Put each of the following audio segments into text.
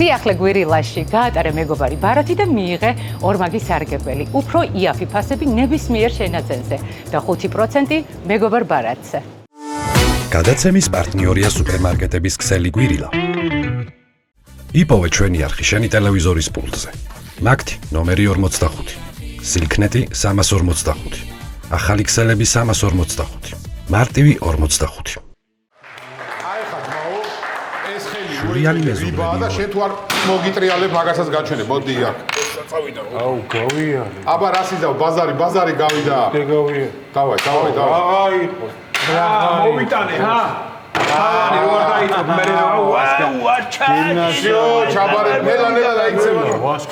სიახლე გვირილაში გაატარე მეგობარი ბარათი და მიიღე ორმაგი სარგებელი. უფრო იაფი ფასები ნებისმიერ შენაძენზე და 5% მეგობარ ბარათზე. გადაცემის პარტნიორია სუპერმარკეტების ქსელი გვირილა. იპოვე ჩვენი არხი შენი ტელევიზორის პულტზე. მაგთი ნომერი 45. სილქნეტი 345. ახალი ქსელები 345. მარტივი 45. შურიანი მეზობლები და შენ თუ არ მოგიტრიალებ მაგასაც გაჩვენე, მოდი აქ. წავიდა. აუ, გავია. აბა რა სიზავ, ბაზარი გავიდა. გავია. დავაი. აი, მოვიტანე, ჰა? აი, რო არ დაიწო, მე შიო, ჩაბარე, ნელა დაიწევა.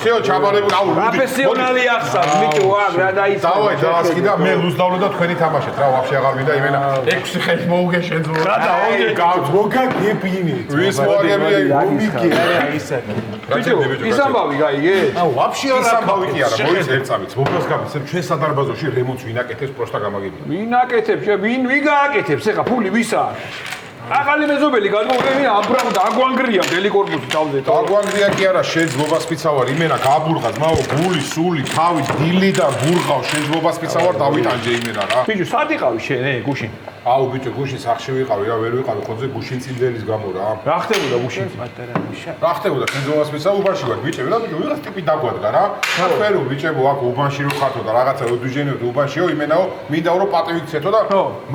შიო, ჩაბარე, აუ, პროფესიონალი ახსავ, მიჭო, რა დაიწო. დავაი, დასკი და მე ლუსდავლო და თქვენი თამაშეთ რა, ვაფშე აღარ მინდა იმენა. 6 ხელი მოუგე შენ ზო. რა დაუგე, მოგაგებინე. ვის მოაგებია, მომიგე. ისე. ბიჭო, ის ამბავი გაიგე? აუ, ვაფშე ის ამბავი კი არა, მოიც ერთწამით. მოგას გამიცემ ჩვენ სადარბაზოში რემონტს ვინაკეთებს პროსტა გამაგებია. ვინაკეთებს, ვინ გააკეთებს, ეხა ფული ვისა? ახალი მეზობელი გადმოვიდე აბრაამ და აგვანგრია მთელი კორპუსი თავზე. აგვანგრია კი არა, შეძლობას პიცავარ, იმენა გაბურღა, ძმაო, გული, სული, თავი, დილი და ბურღავ, შეძლობას პიცავარ დავიტანჯე იმენა რა. ბიჭო, სად იყავი შენ, გუშინ? აუ ბიჭო, გუშინ სახში ვიყავი რა, ვერ ვიყავი ხოძე გუშინ წინდელის გამო რა. რა ხდებოდა გუშინ? რა ხდებოდა, შეძლობას პიცავ უბანში ვარ, ბიჭები, რა ბიჭო, ვიღაც ტიპი დაგვადგა რა. ხარო ბიჭებო, აქ უბანში რო ხართო და რაღაცა რო დუჟენიო ვუბანშიო, იმენაო, მინდა რომ პატივი გცეთო და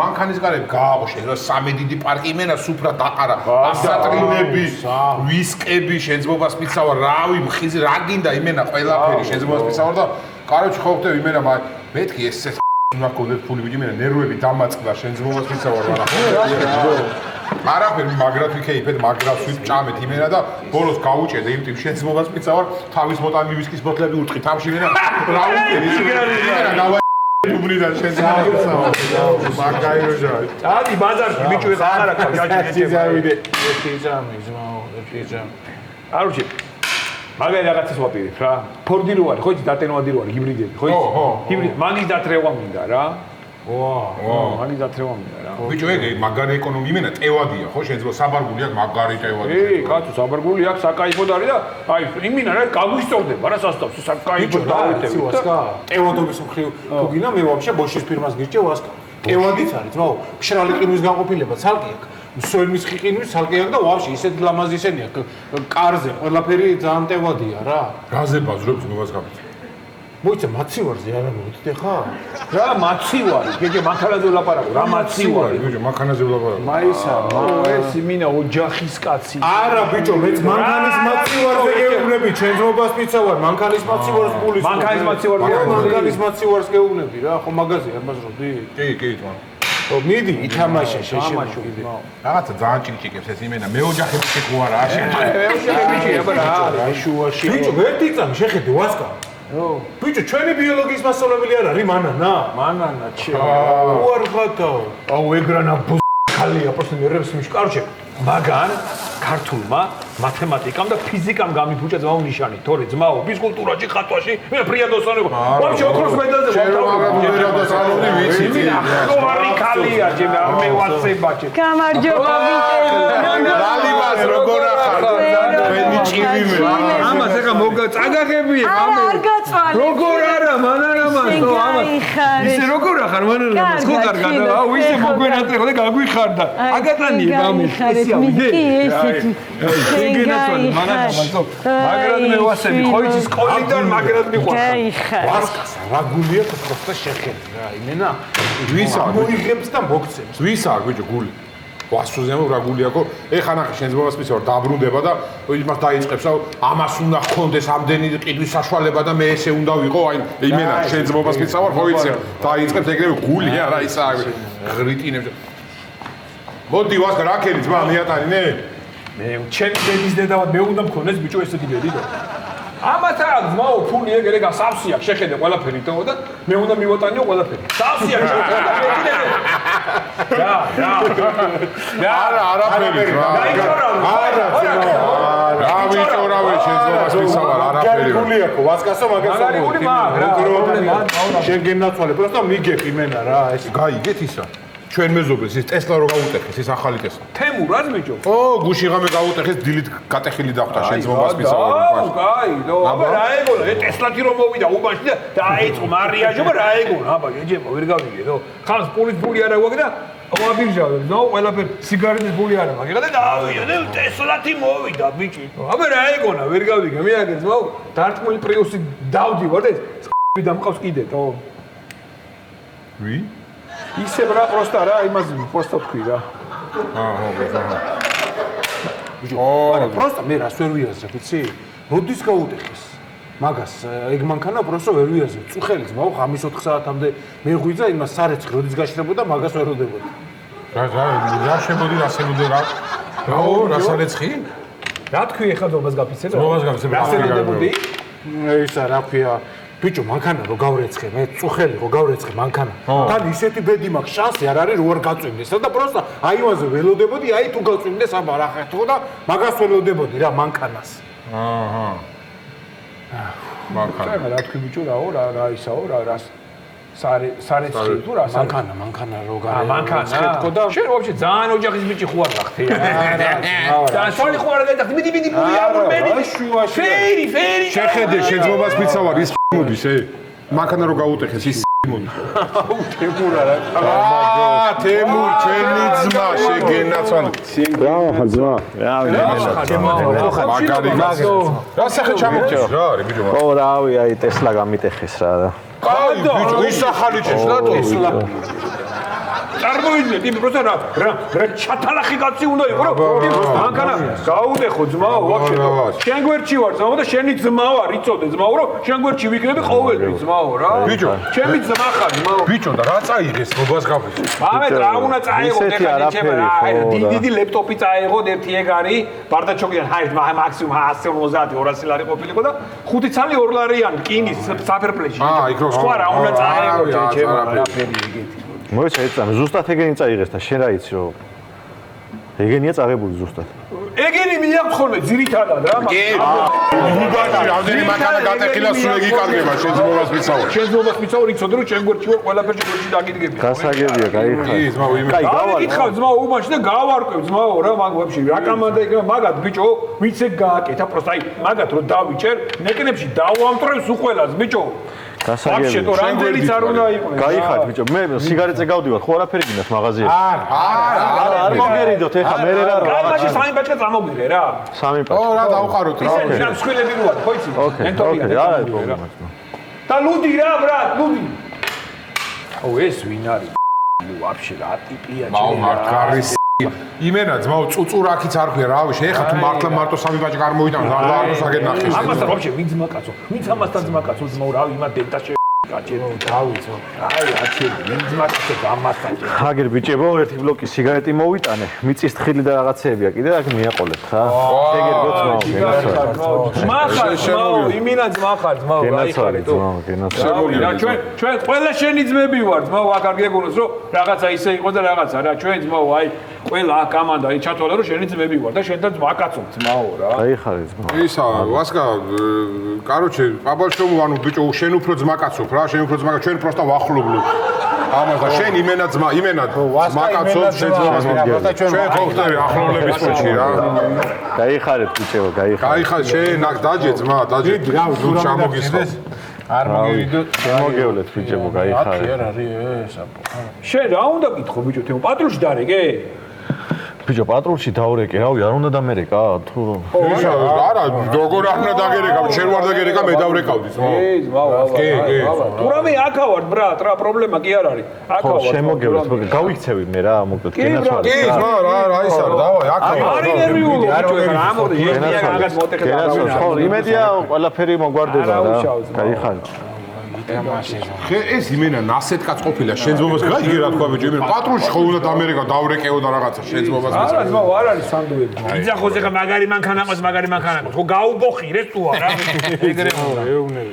მანქანის გარეთ გააღო შენ რა, სამი დიდი პარკი იმენა სუფრა დაყარა, ასატრინები, ვისკები, შეძლობას პიცავარ, რავი, მხიზი, რა გინდა იმენა ყველაფერი შეძლობას პიცავარ და კაროჩი ხო ხდები იმენა, მეთქი ეს უნდა გქონდეთ ფული ბიჭი, იმენა ნერვები დამაწყდა შეძლობას პიცავარ რა. არაფერი მაგრად ვიქეიფეთ, მაგრავს ვიწამეთ იმენა და ბოლოს გაუჭედე იმ ტიპ შეძლობას პიცავარ, თავის მოტანილი ვისკის ბოთლები ურტყი თავში იმენა, რა ვიქეი იმენა უბრიდან შეძლება მაგაიროჟა. ადი ბაზარში ბიჭო ეხა აღარ აქვს ჯაჭი ზავიდე. ეფიჯამ. არუჩი. მაგარი რაღაცას ვაპირებ რა. ფორდი რო არის, ხო იცი დატენოვადი რო არის ჰიბრიდები, ხო იცი? ჰიბრიდი მაგის დათრევა მინდა რა. მაგის დათრევა მინდა რა. ბიჭო ეგ მაგარი ეკონომი იმენა ტევადია, ხო შეიძლება საბარგული აქვს მაგარი ტევადი. კაცო საბარგული აქვს საკაიფო და არის და აი იმენა რა გაგვისწორდება რა სასწავს საკაიფო დავეთები. ტევადობის მხრივ თუ გინდა მე ვაფშე ბოშის ფირმას გირჩევ ასკა. ტევადიც არის, ძმაო, მშრალი ყინვის განყოფილება ცალკე აქვს. სოემის ყინვის ცალკე აქვს და ვაფშე ისეთ ლამაზისენია. კარზე ყველაფერი ძალიან ტევადია რა. რაზე ბაზრობს მოვას გამით. მოიცა მაცივარზე არა მოვიდე ხა? რა მაცივარი, გეგე მანქანაზე ვლაპარაკო, რა მაცივარი. ბიჭო, მანქანაზე ვლაპარაკო. მაისა, ეს იმინა ოჯახის კაცი. არა ბიჭო, მეც მანქანის მაცივარზე გეუბნები, ჩვენ ძმობას პიცავარ, მანქანის მაცივარს პულის. მანქანის მაცივარზე მანქანის მაცივარს გეუბნები რა, ხო მაგაზე არ ბაზრობდი? კი, თვა. მიდი, ითამაშე შეშემო. რაღაცა ძალიან ჭიკჭიკებს ეს იმენა, მე ოჯახებს შეკო არა, შენ. მე ოჯახებში აბა რა, შუაში. ბიჭო, ერთი წამი შეხედე ვასკა. ბიჭო, ჩვენი ბიოლოგიის მასწავლებელი არ არის მანანა? მანანა, ჩე. უარ ხათაო. აუ ეგრანა ხალია, просто ნერვებს მიშ. კაროჩე, მაგან ქართულმა მათემატიკამ და ფიზიკამ გამიფუჭა ძმაო ნიშანი. თორე ძმაო, ფიზკულტურაში, ხატვაში, მე პრიადოსანო. ვაფშე ოქროს მედალზე პრიადოსანოვი ვიცი. ხოარი ხალია, ჩემ მე ვაცებაჭე. გამარჯობა ბიჭო. ლალიბას როგორ ახარ? ვენი ჭივიმე. ამას ეხა წაგაღებია, არ გაწვალე. როგორ არა, მანარამასო, ამას. ისე როგორ ახარ მანარამას, ხო კარგად. აუ ისე მოგვენატრე ხო და გაგვიხარდა. აგატანია გამი. ისე ავიდე. შეგენაცვალე მანარამასო. მაგრად მე ვასები, ხო იცი სკოლიდან მაგრად მიყვარს. ვასკას რა გულია просто შეხედე რა, იმენა. ვის არ მოიღებს და მოგცემს. ვის არ ბიჭო გული? ვასუზემო რა გულიაკო? ეხა ნახე შენ ძმობას პიცავარ, დაბრუნდება და იმას დაიწყებს, ამას უნდა ჰქონდეს ამდენი ყიდვის საშუალება და მე ესე უნდა ვიყო, აი იმენა შენ ძმობას პიცავარ, ხო იცი? დაიწყებს ეგრევე გულია რა ისა ღრიტინებს. მოდი ვასკა რა ქერი ძმა მიატანინე? მე ჩემი დედის დედავად მე უნდა მქონდეს ბიჭო ესეთი დედი და ამათ არა ძმაო ფული ეგრე გასავსია შეხედე ყველაფერი თო და მე უნდა მივატანიო ყველაფერი სავსია შეხედე რა არაფერი რა ვიჭორავე შეძობას ვისავარ არაფერი გულიაკო ვასკასო მაგას პრობლემა შენ გენაცვალე просто მიგებ იმენა რა ეს გაიგეთ ისა ჩვენ მეზობელს ის ტესლა რო გაუტეხეს ის ახალი ტესლა. თემურას ბიჭო. ო, გუში ღამე გაუტეხეს დილით გატეხილი დახვდა შენ ძმობას აუ, მისავალ. კაი, ნო, აბა რა ეგონა, ეს ტესლათი რომ მოვიდა უბანში და დაიწყო მარიაჟობა რა ეგონა, აბა ეჯება ვერ გავიგე, ნო. ხალხს პულის ფული არა გვაქვს და ვაბირჟავე, ნო, ყველაფერი სიგარეტის ფული არა მაქვს. და დავია და ტესლათი მოვიდა ბიჭი. აბა რა ეგონა, ვერ გავიგე, მე აგერ ძმაო, დარტყმული პრიუსი დავდივარ და ეს დამყავს კიდე, თო. ვი? ისე რა პროსტა რა, იმაზე პროსტა თქვი რა. ო, პროსტა მე რას ვერ ვიაზრებ, იცი? როდის გაუტეხეს? მაგას ეგ მანქანა პროსტა ვერ ვიაზრებ. წუხელი ძმაო, ღამის 4 საათამდე მეღვიძა იმას სარეცხი როდის გაშრებოდა, მაგას ვერ ვდებოდი. რა შემოდი რა შემოდი რა? რაო, რა სარეცხი? რა თქვი ახლა ძობას გაფიცებ? ძმობას გაფიცებ, რა რა შევდებოდი? ისა რა ქვია? ბიჭო, მანქანა რო გავრეცხე, მე წუხელი რო გავრეცხე მანქანა. თან ისეთი ბედი მაქვს, შანსი არ არის რო არ გაწვიმდეს. და პროსტა აი იმაზე ველოდებოდი, აი თუ გაწვიმდეს, აბა რა ხეთქო და მაგას ველოდებოდი რა მანქანას. აჰა. მანქანა. რა თქვი ბიჭო, რაო, რა ისაო, რას სარეცხი თუ რა მანქანა რო გარე. მანქანა ხეთქო და შენ ვაფშე ძალიან ოჯახის ბიჭი ხوار გახთე. და სოლი ხوار გადახდი, მიდი პული არ მენი. ფერი. შეხედე შენ ძმობას მიცავარ ის მოდის ე? მანქანა რო გაუტეხეს ის მოდის. აუ თემურა რა. თემურ ჩემი ძმა შეგენაცვალე. რა ხარ ძმა? მაგარი გასო. რა სახე ჩამოგჭირ რა არის ბიჭო? ო რავი, აი ტესლა გამიტეხეს რა და. აი ბიჭო, ის ახალი ტესლა ტესლა. წარმოიდგინე, იმ პროცესს რა ჩათალახი კაცი უნდა იყო, რომ მანქანა გაუტეხო ძმაო, ვაფშე. შენ გვერდში ვარ ძმაო და შენი ძმა ვარ, იცოდე ძმაო, რომ შენ გვერდში ვიქნები ყოველთვის ძმაო რა. ბიჭო, ჩემი ძმა ხარ ძმაო. ბიჭო და რა წაიღეს მობას გაფიცე? ამეთ რა უნდა წაიღოთ ეხლა ჩემ რა, დიდი ლეპტოპი წაიღოთ, ერთი ეგ არის, ბარდაჩოკიდან ჰაერთ მაქსიმუმ 150 200 ლარი ყოფილიყო და 5 ცალი 2 ლარიანი რკინის საფერფლეში. სხვა რა უნდა წაიღოთ ჩემ რაფერი ეგეთი. მოიცა ეწამე ზუსტად ეგენი წაიღეს და შენ რა იცი რომ ეგენია წაღებული ზუსტად. ეგენი მიაქვს ხოლმე ძირითადად რა უბანში რამდენი მანქანა გატეხილა სულ ეგ იკარგება შენ ძმობას მიცავარ. შენ ძმობას მიცავარ იცოდე რომ შენ გვერდში ვარ ყველაფერი გვერდში დაგიდგები. გასაგებია, გაიხარ. კი ძმაო იმე. კაი, გავალ. გიკითხავ ძმაო უბანში და გავარკვევ ძმაო რა მაგ ვაფშე რა კამანდა იქნება მაგათ ბიჭო ვინც ეგ გააკეთა პროსტა აი მაგათ რომ დავიჭერ ნეკნებში დავამტრევს უყველას ბიჭო. გასაგებია. ვაფშე თუ რამდენიც არ უნდა იყოს. გაიხარ ბიჭო, მე სიგარეტზე გავდივარ, ხო არაფერი გინდათ მაღაზიაში? არ მოგერიდოთ ეხა მე რა გამაში სამი პაჭკა წამოგვირე რა. სამი ო პაჭკა. რა დავყაროთ რა. ისე მსხვილები რო არის ხო იცი? ოკეი, არა პრობლემა. და ლუდი რა ბრატ, ლუდი. აუ ეს ვინ არის? ვაფშე რა ტიპია მაუ მაგარი იმენა ძმაო წუწურაკიც არ ქვია რავი ეხა თუ მართლა მარტო სამი ბაჭკა არ მოვიტან რა არ მოსაგერ ნახეს. ამასთან ვაფშე ვინ ძმაკაცო? ვინც ამასთან ძმაკაცო ძმაო რავი იმა დენტაში გაჭერო დავიცო. აი აჩე ვინ ძმაკაცო ამასთან ჯერ. აგერ ბიჭებო, ერთი ბლოკი სიგარეტი მოვიტანე, მიწის თხილი და რაღაცეებია კიდე აქ მიაყოლეთ რა. ეგერ გოცმაო, ძმახარ ძმაო, იმინა ძმახარ ძმაო, გენაცვალე გაიხარეთ. ძმაო, რა ჩვენ ყველა შენი ძმები ვარ ძმაო, აქ არ გეგონოს რომ რაღაცა ისე იყო და რაღაცა რა ჩვენ ძმაო, აი ყველა აქ კამანდა აი ჩათვალე რომ შენი ძმები ვარ და შენთან ძმაკაცო ძმაო რა. გაიხარეთ ძმაო. ისა ვასკა კაროჩე პაპალშომო ანუ ბიჭო შენ უფრო ძმაკაცობ რა შენ უფრო ძმაკაცო ჩვენ პროსტა ვახლობლობ ამას და შენ იმენა ძმა იმენა ძმაკაცო შენ ძმას მოგიარდა ჩვენ ხო ხტები ახლობლების პონჩი რა გაიხარეთ ბიჭებო, გაიხარეთ. გაიხარ შენ აქ დაჯე ძმა დაჯე თუ ჩამოგისხოს არ მოგივიდო შემოგევლეთ ბიჭებო, გაიხარეთ. არ არის ეს აპო შენ რა უნდა გითხო ბიჭო თემო პატრულში დარეგე? ბიჭო პატრულში დავრეკე, რავი, არ უნდა დამერეკა თუ ისა არა როგორ არ უნდა დაგერეკა შენ ვარ დაგერეკა მე დავრეკავდი ძმა ძმაო კი თუ რამე აქავარ ბრატ რა პრობლემა კი არ არის ხო შემოგევლეთ, გავიქცევი მე რა, მოკლედ გენაცვალე. კი ძმა რა ისა დავაი აქ არის ნერვიული ბიჭო რა ამბობ ჟენია რაღაც მოტეხება გენაცვალე, ხო, იმედია ყველაფერი მოგვარდება რა. გაიხარეთ. ეს იმენა ნასეთ კაც ყოფილა შენ ძმობას გაიგე რა თქვა ბიჭო იმენა პატრულში ხო უნდა დამერეკა დავრეკეო და რაღაცა შენ ძმობას არა ძმაო არ არის სანდუები იძახოს ეხა მაგარი მანქანა ყავს მაგარი მანქანა ყავს ხო გაუბოხირეს თუ არა ეგრე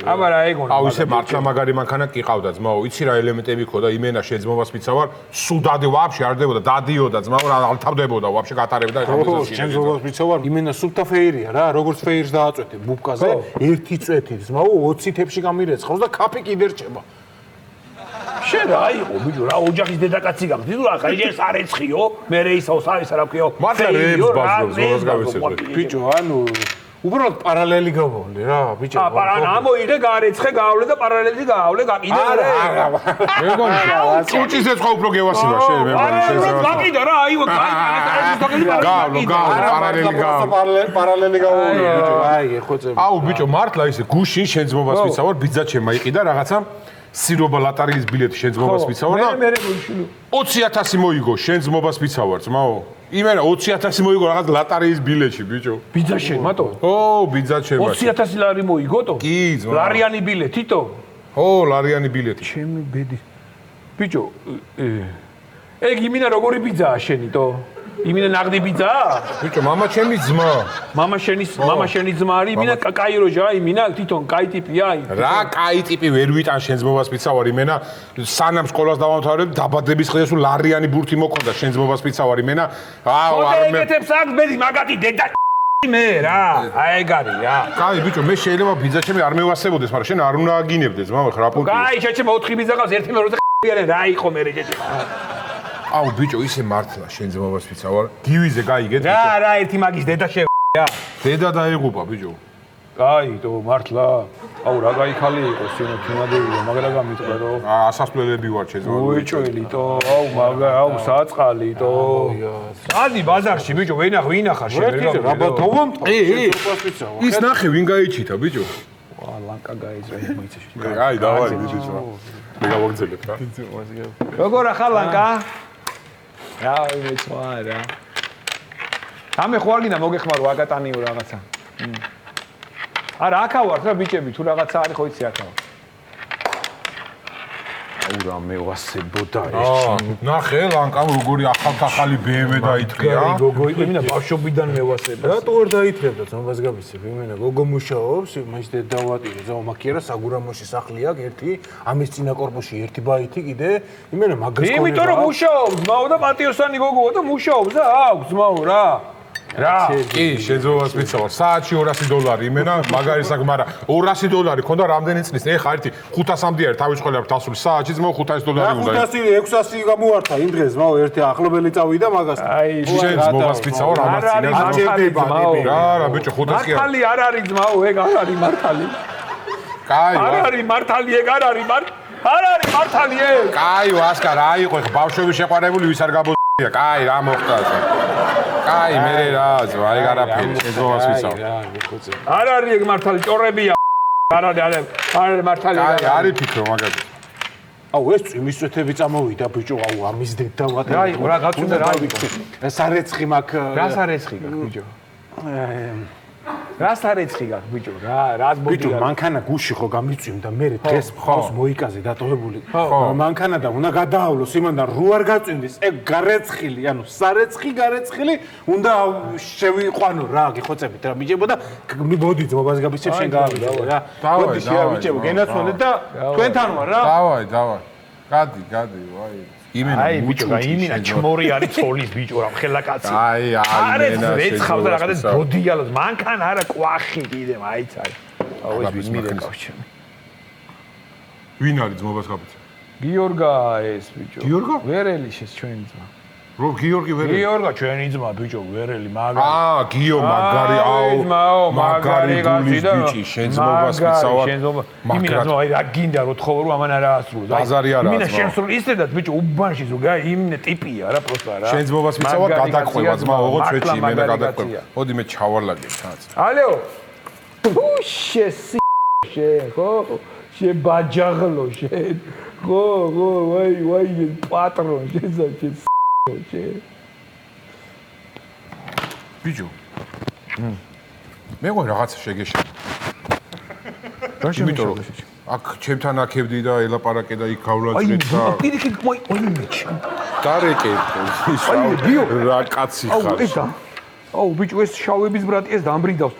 აბა რა ეგონა აუ ისე მართლა მაგარი მანქანა კი ყავდა ძმაო იცი რა ელემენტები ხო და იმენა შენ ძმობას მიცავარ სუდადე ვაფშე არ დებოდა დადიოდა ძმაო რა ალთავდებოდა ვაფშე გატარებდა ეხა შენ ზოგადად მიცავარ იმენა სუფთა ფეირია რა როგორც ფეირს დააწვეთე ბუბკაზე ერთი წვეთი ძმაო 20 თებში გამირეცხავს და კაფე კიდე რჩება. შე შენ რა იყო ბიჭო რა ოჯახის დედაკაცი გახდი თუ რა ხა ეს არეცხიო მე რეისაოს არის რა ქვიო მართლა რეებს ბაზრობს ზოგადად გავეცებრე ბიჭო ანუ უბრალოდ პარალელი გავავლე რა ბიჭო ამოიღე გარეცხე გავავლე და პარალელი გავავლე გაკიდე არა მეგონი უჭისეც ხო უფრო გევასება შენ მეგონი შეიძლება გაკიდე რა აიო პარალელი გავავლე ბიჭო აი ეხოწები აუ ბიჭო მართლა ისე გუშინ შენ ძმობას ვიცავარ ბიძა ჩემმა იყიდა რაღაცა სირობა ლატარიის ბილეთი შენ ძმობას ვიცავარ და მე 20000 მოიგო შენ ძმობას ვიცავარ ძმაო იმენა 20000 მოიგო რაღაც ლატარიის ბილეთში ბიჭო ბიძა შენ მათო ო ბიძა ჩემმა 20000 ლარი მოიგოტო კი ძმა ლარიანი ბილეთითო ო ლარიანი ბილეთი ჩემი ბედი ბიჭო ეგ იმინა როგორი ბიძაა შენიტო იმინა ნაღდი ბიძაა ბიჭო მამა ჩემი ძმა მამა შენი ძმა არის იმინა კაიროჟა იმინა თვითონ კაი ტიპია რა კაი ტიპი ვერ ვიტან შენ ძმობას ვიცავარ იმენა სანამ სკოლას დავამთავრებ დაბადების დღეს სულ ლარიანი ბურთი მოქონდა შენ ძმობას ვიცავარ იმენა აუ არ მე ეგეთებს აქ ბედი მაგათი დედა მე რა აი ეგ არის რა კაი ბიჭო მე შეიძლება ბიძა ჩემი არ მევასებოდეს მაგრამ შენ არ უნდა აგინებდეს მამა ხა რა პუნქტი კაი შეჩემ 4 ბიძა ყავს ერთი მეორე ხარიან რა იყო მე რეჭე აუ ბიჭო ისე მართლა შენ ძმობას ვიცავარ გივიზე გაიგეთ რა ერთი მაგის დედა შევია დედა დაეღუპა ბიჭო კაი თო მართლა აუ რა გაიქალი იყო სინო თინადევია მაგრამ გამიწვე რომ ასასვლელები ვარ შენ ძმაო უეჭველი თო აუ მაგა აუ საწყალი თო ადი ბაზარში ბიჭო ვინახარ შენ რა ბათოვან ის ნახე ვინ გაიჩიტა ბიჭო ვა ლანკა გაიზრა მოიცეში აი დავარი ბიჭო მე გავაგზელებ რა როგორ ახალ ლანკა რა მეცვა რა ამე ხო არ გინდა მოგეხმარო აკატანიო რაღაცა არა აქავართ რა ბიჭები თუ რაღაცა არის ხო იცი აქავა აუ რა მევასებოდა ეს ნახე ლანკამ როგორი ახალ BMW დაითქია გოგო იმენა ბავშვობიდან მევასება რატო არ დაითხრებდა ძმობას გავიცებ იმენა გოგო მუშაობს იმას დედავატირო ზაო მაქიერა საგურამოში სახლი აქვს ერთი ამის წინა კორპუსში ერთი ბაითი კიდე იმენა მაგას კონე იმიტომ რომ მუშაობს ძმაო და პატიოსანი გოგოა და მუშაობს და აქვს ძმაო რა კი შეძოვას ვიცავარ საათში $200 იმენა მაგარი საკ მაგრამ $200 ქონდა რამდენი წლის ეხა ერთი 500-მდე არის თავი შეყოლებ დასული საათში ძმაო $500 უნდა 500 600 გამოვართა იმ დღეს ძმაო ერთი ახლობელი წავიდა მაგას აი შენ ძმობას ვიცავარ ამას წინა რა ბიჭო 500 კი მართალი არ არის ძმაო ეგ არ არის მართალი კაი არ არის მართალი ეგ არ არის მართალი ეგ კაი ვასკა რა იყო ეხა ბავშვები შეყვარებული ვის არ გაბოდია კაი რა მოხდა კაი მე რა ზვარი გარაფერი შეძოვას ვიცავ არ არის ეგ მართალი ჭორებია არ არის მართალი კაი არის ფიქრო მაგაზე აუ ეს წვიმისწვეთები წამოვიდა ბიჭო აუ ამის დედავატი რა იყო რა გაწუნდა რა იყო სარეცხი მაქვს რა სარეცხი გაქვს ბიჭო რა სარეცხი გაქვს ბიჭო რა ბიჭო ბიჭო მანქანა გუში ხო გამიწვიმდა მე დღეს ხავს მოიკაზე დატოვებული მანქანა და უნდა გადაავლოს იმან და რო არ გაწვიმდეს ეგ გარეცხილი ანუ სარეცხი გარეცხილი უნდა შევიყვანო რა გიხოცებით რა ბიჭებო და მოდი ძმობას გაბიცებ შენ გავიდე რა მოდი შე ბიჭებო გენაცვალეთ და თქვენთან ვარ რა გადი ვაი იმენა იმენა ჩმორი არის ცოლის ბიჭო რა ხელა კაცი აი იმენა რეცხავდა რაღაც ბოდიალოს მანქანა არა კვახი კიდე მაიცარი აუ ეს ვის მირეკავს ჩემი ვინ არის ძმობას გაბიცე გიორგა ეს ბიჭო გიორგა ვერელი შეს ჩვენი ძმა რო გიორგი ვერელი გიორგა ჩვენი ძმა ბიჭო ვერელი მაგარი გიო მაგარი აუ მაგარი გულის ბიჭი შენ ძმობას ვიცავარ იმენა ძმა აი რა გინდა რო თხოვრო რომ ამან არა ასრულო ბაზარი არა იმენა შენ სულ ისედაც ბიჭო უბანში ზო გა იმენა ტიპია რა პროსტა რა შენ ძმობას ვიცავარ გადაყვება ძმა ოღონდ შეჭი იმენა გადაყვება მოდი მე ჩავალაგებ ჩაც ალო შე ხო შე ბაჯაღლო შე ხო ვაი პატრონ შე ბიჭო მე რაღაც შეგეშა რა შემიძლია აქ ჩემთან აქებდი და ელაპარაკე და იქ გავლაჭრეთ და აი პირიქით მოი მეჩ დარეკე რა კაცი ხარ აუ ბიჭო ეს შავების ბრატი ეს დამბრიდავს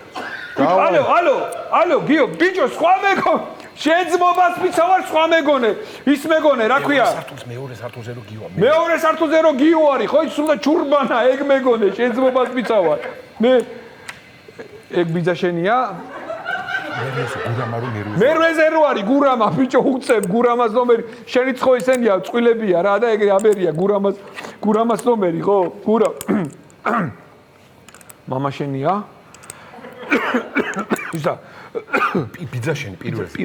ალო გიო ბიჭო სხვა მეგონე შენ ძმობას ვიცავარ სხვა მეგონე ის მეგონე რა ქვია მეორე სართულზე რო გიოა მეორე სართულზე რო გიო არის ხო ის უნდა ჩურბანა ეგ მეგონე შენ ძმობას ვიცავარ მე ეგ ბიძა შენია მერვეზე რო არის გურამა ბიჭო უწევ გურამას ნომერი შენი ცხო ისენია წვილებია რა და ეგ აბერია გურამას ნომერი ხო გურა მამა შენია ისა ბიძა შენი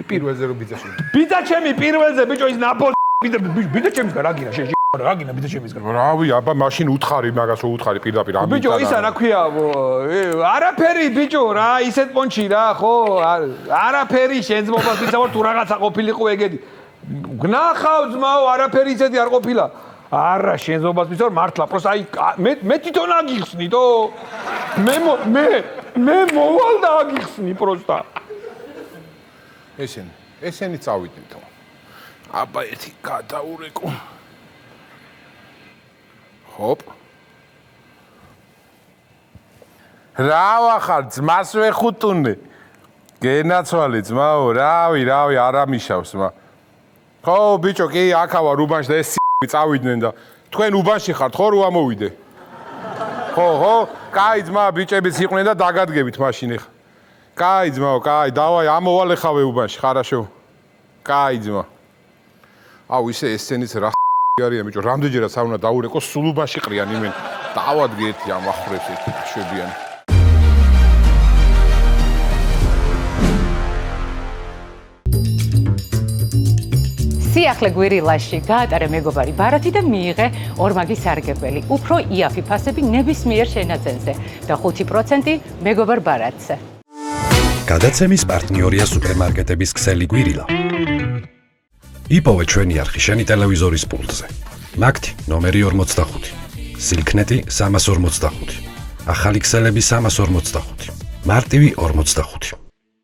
პირველზე რო ბიძა შენი ბიძა ჩემი პირველზე ბიჭო ის ნაპოლ ბიძა ჩემისგან რა გინა შენ რა გინა ბიძა ჩემისგან რავი აბა მაშინ უთხარი მაგას რო უთხარი პირდაპირ ამიტომ ბიჭო ისა რა ქვია არაფერი ბიჭო რა ისეთ პონჩი რა ხო არაფერი შენძმობას ვისაუბრ თუ რაღაცა ყოფილიყო ეგეთი გნახავ ძმაო არაფერი ისეთი არ ყოფილა არა შენძმობას ვისაუბრ მართლა პროსტა აი მე თვითონ აგიხსნიტო მე მოვალ და აგიხსნი პროსტა ესენი წავიდნითო აბა ერთი გადაურეკო ჰოპ რა ვახარ ძმას ვეხუტუნე გენაცვალე ძმაო რავი არა მიშავს მა ხო ბიჭო კი აქა ვარ უბანში და ეს წავიდნენ და თქვენ უბანში ხართ ხო რო ამოვიდე ხო კაი ძმა ბიჭებიც იყვნენ და დაგადგებით მაშინ ეხა კაი ძმაო კაი დავაი ამოვალ ეხავე უბანში ხარაშო კაი ძმა აუ ისე ეს სცენიც რა არია ბიჭო რამდენჯერაც არ უნდა დაურეკო სულ უბანში ყრიან იმენ დავადგე ერთი ამ ახურებს ერთი შვებიანი სიახლე გვირილაში გაატარა მეგობარი ბარათი და მიიღე ორმაგი სარგებელი. უფრო იაფი ფასები ნებისმიერ შენაძენზე და 5% მეგობარ ბარათზე. გადაცემის პარტნიორია სუპერმარკეტების ქსელი გვირილა. იპოვე ჩვენი არხი შენი ტელევიზორის პულტზე. მაგთი ნომერი 45. სილქნეტი 345. ახალი ქსელები 345. მარტივი 45.